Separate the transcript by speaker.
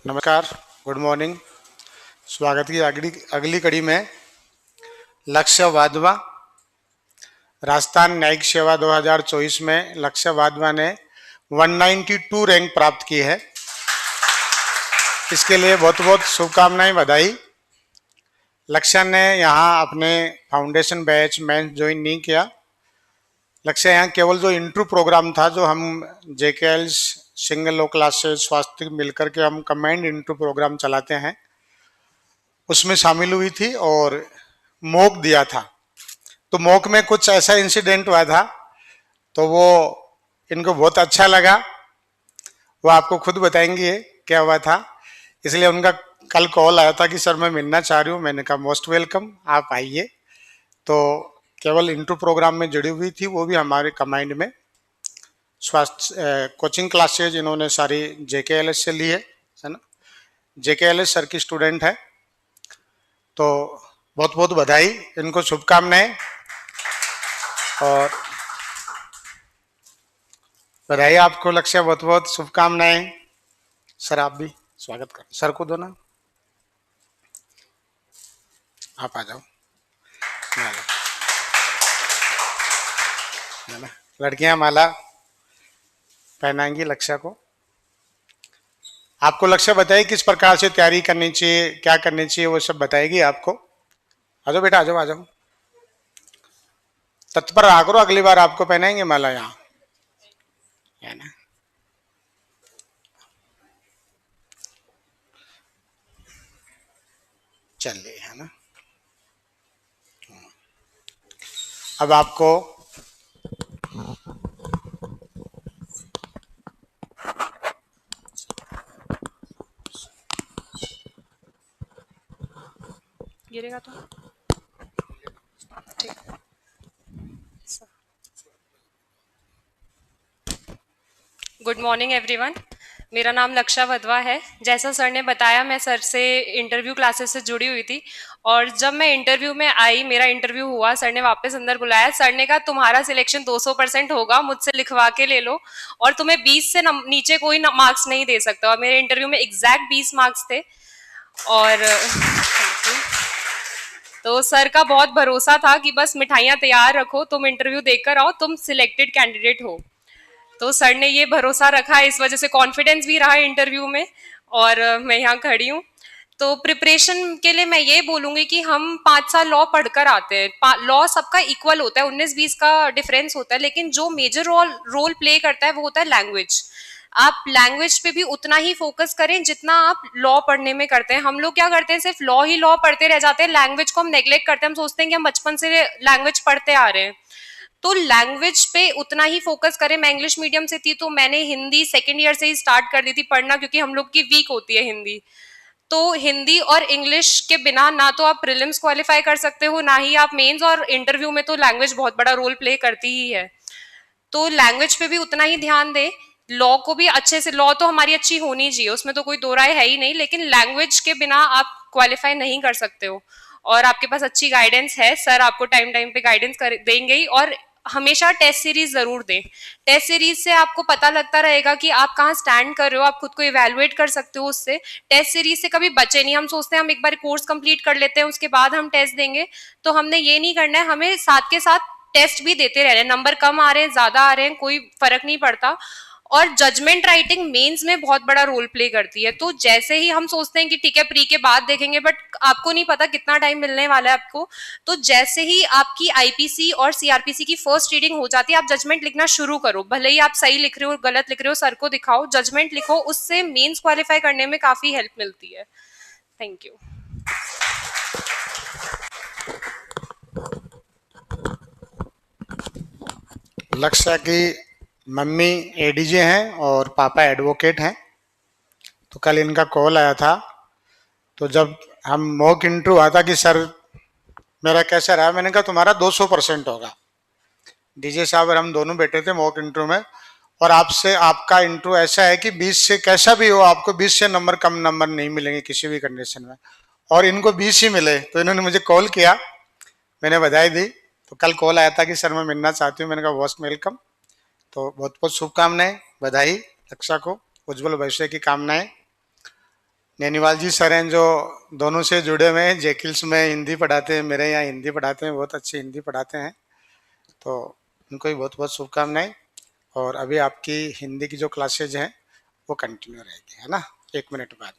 Speaker 1: नमस्कार, good morning. स्वागत की अगली अगली कड़ी में लक्ष्य वाधवा राजस्थान न्यायिक सेवा 2024 में लक्ष्य वाधवा ने 192 रैंक प्राप्त की है। इसके लिए बहुत बहुत शुभकामनाएं, बधाई। लक्ष्य ने यहाँ अपने फाउंडेशन बैच में ज्वाइन नहीं किया। लक्ष्य यहाँ केवल जो इंट्रो प्रोग्राम था, जो हम जेकेएल सिंगल लो क्लासेस स्वास्थ्य मिलकर के हम कमांड इंट्रो प्रोग्राम चलाते हैं, उसमें शामिल हुई थी और मॉक दिया था। तो मॉक में कुछ ऐसा इंसिडेंट हुआ था, तो वो इनको बहुत अच्छा लगा। वो आपको खुद बताएंगे क्या हुआ था। इसलिए उनका कल कॉल आया था कि सर मैं मिलना चाह रही हूँ। मैंने कहा मोस्ट वेलकम, आप आइए। तो केवल इंट्रो प्रोग्राम में जुड़ी हुई थी, वो भी हमारे कमांड में स्वास्थ्य कोचिंग क्लासेज इन्होंने सारी जेकेएलएस से ली है ना। जेकेएलएस सर की स्टूडेंट है, तो बहुत बहुत बधाई, इनको शुभकामनाएं। और बधाई आपको लक्ष्य, बहुत बहुत शुभकामनाएं। सर आप भी स्वागत कर, सर को दो ना, आप आ जाओ। माला, लड़कियां माला पहनाएंगी लक्ष्य को। आपको लक्ष्य बताइए किस प्रकार से तैयारी करनी चाहिए, क्या करनी चाहिए, वो सब बताएगी आपको। आ जाओ बेटा, आ जाओ आ जाओ, तत्पर रहा करो। अगली बार आपको पहनाएंगे माला यहाँ, है ना। चलिए, है ना। अब आपको
Speaker 2: गिरेगा तो गुड मॉर्निंग एवरीवन। मेरा नाम लक्ष्य वधवा है। जैसा सर ने बताया, मैं सर से इंटरव्यू क्लासेस से जुड़ी हुई थी, और जब मैं इंटरव्यू में आई, मेरा इंटरव्यू हुआ, सर ने वापस अंदर बुलाया। सर ने कहा तुम्हारा सिलेक्शन 200% होगा, मुझसे लिखवा के ले लो, और तुम्हें 20 से नीचे कोई मार्क्स नहीं दे सकता। और मेरे इंटरव्यू में एग्जैक्ट 20 मार्क्स थे। और तो सर का बहुत भरोसा था कि बस मिठाइयाँ तैयार रखो, तुम इंटरव्यू देकर आओ, तुम सिलेक्टेड कैंडिडेट हो। तो सर ने ये भरोसा रखा, इस वजह से कॉन्फिडेंस भी रहा इंटरव्यू में, और मैं यहाँ खड़ी हूँ। तो प्रिपरेशन के लिए मैं ये बोलूंगी कि हम 5 साल लॉ पढ़कर आते हैं। लॉ सबका इक्वल होता है, 19-20 का डिफरेंस होता है, लेकिन जो मेजर रोल प्ले करता है वो होता है लैंग्वेज। आप लैंग्वेज पे भी उतना ही फोकस करें जितना आप लॉ पढ़ने में करते हैं। हम लोग क्या करते हैं, सिर्फ लॉ ही लॉ पढ़ते रह जाते हैं, लैंग्वेज को हम नेग्लेक्ट करते हैं। हम सोचते हैं कि हम बचपन से लैंग्वेज पढ़ते आ रहे हैं, तो लैंग्वेज पे उतना ही फोकस करें। मैं इंग्लिश मीडियम से थी, तो मैंने हिंदी सेकेंड ईयर से ही स्टार्ट कर दी थी पढ़ना, क्योंकि हम लोग की वीक होती है हिंदी। तो हिंदी और इंग्लिश के बिना ना तो आप प्रीलिम्स क्वालिफाई कर सकते हो, ना ही आप मेंस, और इंटरव्यू में तो लैंग्वेज बहुत बड़ा रोल प्ले करती ही है। तो लैंग्वेज पे भी उतना ही ध्यान दें। लॉ को भी अच्छे से, लॉ तो हमारी अच्छी होनी चाहिए, उसमें तो कोई दो राय है ही नहीं, लेकिन लैंग्वेज के बिना आप क्वालिफाई नहीं कर सकते हो। और आपके पास अच्छी गाइडेंस है, सर आपको टाइम टाइम पे गाइडेंस देंगे ही। और हमेशा टेस्ट सीरीज जरूर दें। टेस्ट सीरीज से आपको पता लगता रहेगा कि आप कहाँ स्टैंड कर रहे हो, आप खुद को इवेलुएट कर सकते हो उससे। टेस्ट सीरीज से कभी बचे नहीं। हम सोचते हैं हम एक बार कोर्स कंप्लीट कर लेते हैं, उसके बाद हम टेस्ट देंगे, तो हमने ये नहीं करना है। हमें साथ के साथ टेस्ट भी देते रह रहे हैं। नंबर कम आ रहे हैं, ज्यादा आ रहे हैं, कोई फर्क नहीं पड़ता। और जजमेंट राइटिंग मेंस में बहुत बड़ा रोल प्ले करती है। तो जैसे ही हम सोचते हैं कि ठीक है प्री के बाद देखेंगे, बट आपको नहीं पता कितना टाइम मिलने वाला है आपको। तो जैसे ही आपकी आईपीसी और सीआरपीसी की फर्स्ट रीडिंग हो जाती है, आप जजमेंट लिखना शुरू करो। भले ही आप सही लिख रहे हो गलत लिख रहे हो, सर को दिखाओ, जजमेंट लिखो, उससे मेंस क्वालिफाई करने में काफी हेल्प मिलती है। Thank you.
Speaker 1: लक्ष्य की मम्मी एडीजे हैं और पापा एडवोकेट हैं। तो कल इनका कॉल आया था, तो जब हम मॉक इंटरव्यू आता कि सर मेरा कैसा रहा, मैंने कहा तुम्हारा 200% होगा। डीजे साहब और हम दोनों बैठे थे मॉक इंटरव्यू में, और आपसे आपका इंटरव्यू ऐसा है कि 20 से कैसा भी हो, आपको 20 से नंबर कम नंबर नहीं मिलेंगे किसी भी कंडीशन में। और इनको 20 ही मिले, तो इन्होंने मुझे कॉल किया, मैंने बधाई दी। तो कल कॉल आया था कि सर मैं मिलना चाहती हूँ। मैंने कहा मोस्ट वेलकम। तो बहुत बहुत शुभकामनाएं, बधाई लक्ष्य को, उज्जवल भविष्य की कामनाएं। नैनीवाल जी सर हैं जो दोनों से जुड़े हुए हैं। जेकिल्स में हिंदी पढ़ाते हैं, मेरे यहाँ हिंदी पढ़ाते हैं, बहुत अच्छी हिंदी पढ़ाते हैं। तो उनको भी बहुत बहुत शुभकामनाएं। और अभी आपकी हिंदी की जो क्लासेज हैं वो कंटिन्यू रहेगी, है ना, 1 मिनट बाद।